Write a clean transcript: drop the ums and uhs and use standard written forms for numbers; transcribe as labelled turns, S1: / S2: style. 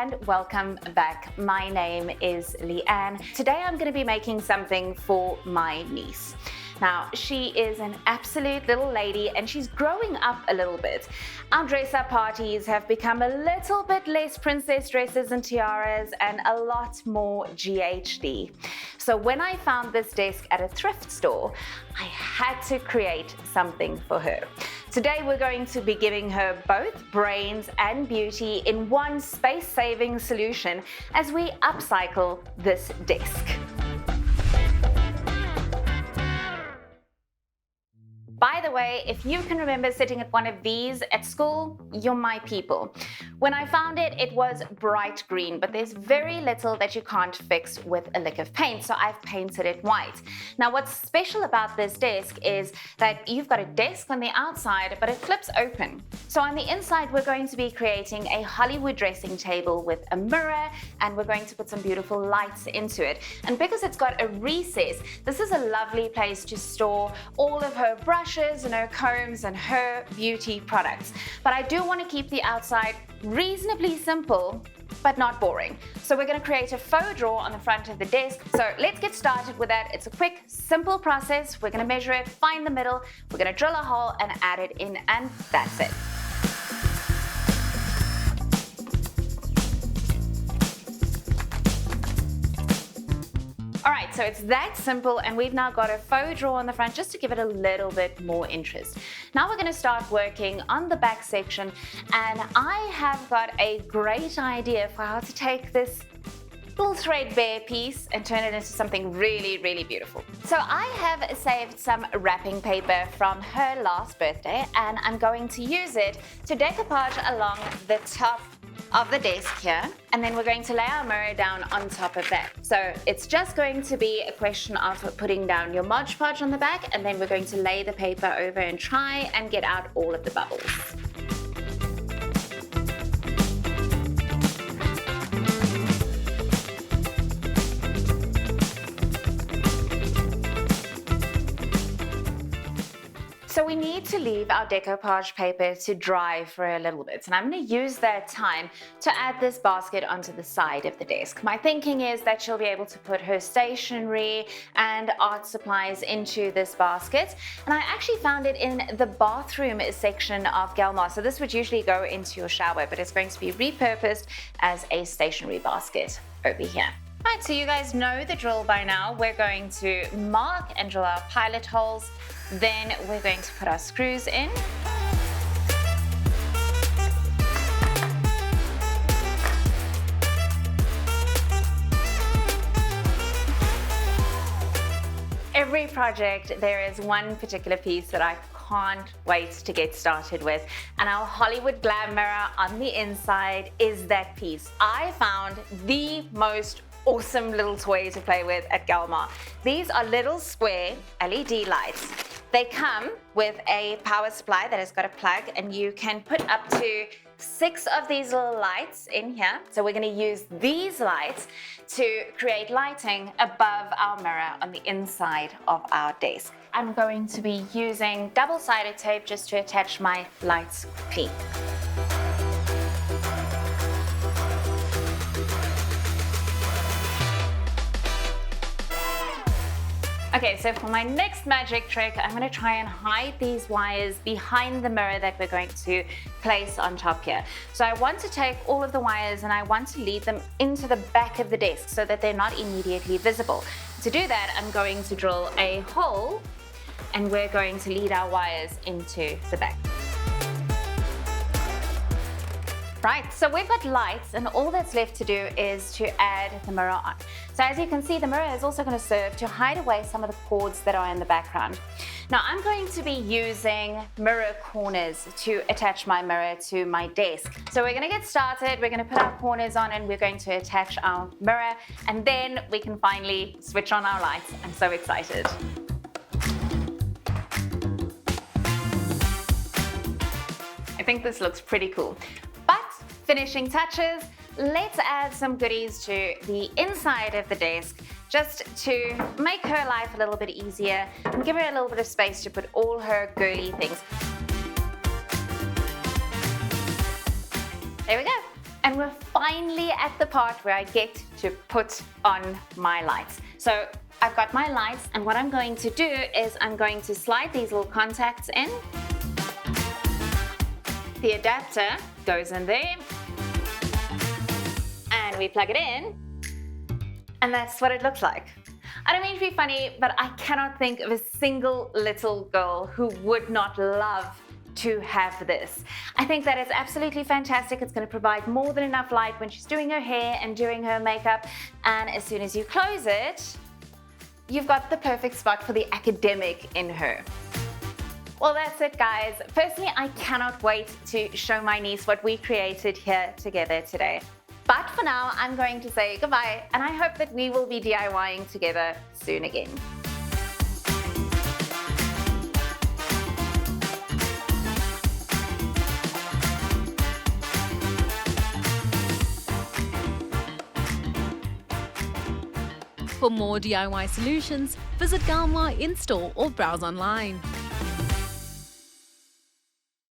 S1: and welcome back. My name is Leanne. Today I'm going to be making something for my niece. Now, she is an absolute little lady and she's growing up a little bit. Our dress-up parties have become a little bit less princess dresses and tiaras and a lot more GHD. So when I found this desk at a thrift store, I had to create something for her. Today we're going to be giving her both brains and beauty in one space-saving solution as we upcycle this desk. By the way, if you can remember sitting at one of these at school, you're my people. When I found it, it was bright green, but there's very little that you can't fix with a lick of paint, so I've painted it white. Now, what's special about this desk is that you've got a desk on the outside, but it flips open. So on the inside, we're going to be creating a Hollywood dressing table with a mirror, and we're going to put some beautiful lights into it. And because it's got a recess, this is a lovely place to store all of her brushes and her combs and her beauty products. But I do want to keep the outside reasonably simple, but not boring. So we're going to create a faux drawer on the front of the desk. So let's get started with that. It's a quick, simple process. We're going to measure it, find the middle, we're going to drill a hole and add it in, and that's it. Alright, so it's that simple, and we've now got a faux drawer on the front just to give it a little bit more interest. Now we're going to start working on the back section, and I have got a great idea for how to take this little threadbare piece and turn it into something really, really beautiful. So I have saved some wrapping paper from her last birthday, and I'm going to use it to decoupage along the top of the desk here, and then we're going to lay our mirror down on top of that. So it's just going to be a question of putting down your Mod Podge on the back, and then we're going to lay the paper over and try and get out all of the bubbles. So we need to leave our decoupage paper to dry for a little bit, and I'm going to use that time to add this basket onto the side of the desk. My thinking is that she'll be able to put her stationery and art supplies into this basket, and I actually found it in the bathroom section of Gelmar. So this would usually go into your shower, but it's going to be repurposed as a stationery basket over here. Right, so you guys know the drill by now. We're going to mark and drill our pilot holes. Then we're going to put our screws in. Every project, there is one particular piece that I can't wait to get started with, and our Hollywood glam mirror on the inside is that piece. I found the most awesome little toy to play with at Gelmar. These are little square LED lights. They come with a power supply that has got a plug, and you can put up to 6 of these little lights in here. So we're going to use these lights to create lighting above our mirror on the inside of our desk. I'm going to be using double-sided tape just to attach my lights clean. Okay, so for my next magic trick, I'm going to try and hide these wires behind the mirror that we're going to place on top here. So I want to take all of the wires and I want to lead them into the back of the desk so that they're not immediately visible. To do that, I'm going to drill a hole, and we're going to lead our wires into the back. Right, so we've got lights, and all that's left to do is to add the mirror on. So as you can see, the mirror is also going to serve to hide away some of the cords that are in the background. Now I'm going to be using mirror corners to attach my mirror to my desk. So we're going to get started, we're going to put our corners on, and we're going to attach our mirror, and then we can finally switch on our lights. I'm so excited. I think this looks pretty cool. But finishing touches, let's add some goodies to the inside of the desk just to make her life a little bit easier and give her a little bit of space to put all her girly things. There we go. And we're finally at the part where I get to put on my lights. So I've got my lights, and what I'm going to do is I'm going to slide these little contacts in. The adapter goes in there, and we plug it in, and that's what it looks like. I don't mean to be funny, but I cannot think of a single little girl who would not love to have this. I think that it's absolutely fantastic. It's going to provide more than enough light when she's doing her hair and doing her makeup, and as soon as you close it, you've got the perfect spot for the academic in her. Well, that's it, guys. Personally, I cannot wait to show my niece what we created here together today. But for now, I'm going to say goodbye, and I hope that we will be DIYing together soon again.
S2: For more DIY solutions, visit Gelmar in-store or browse online.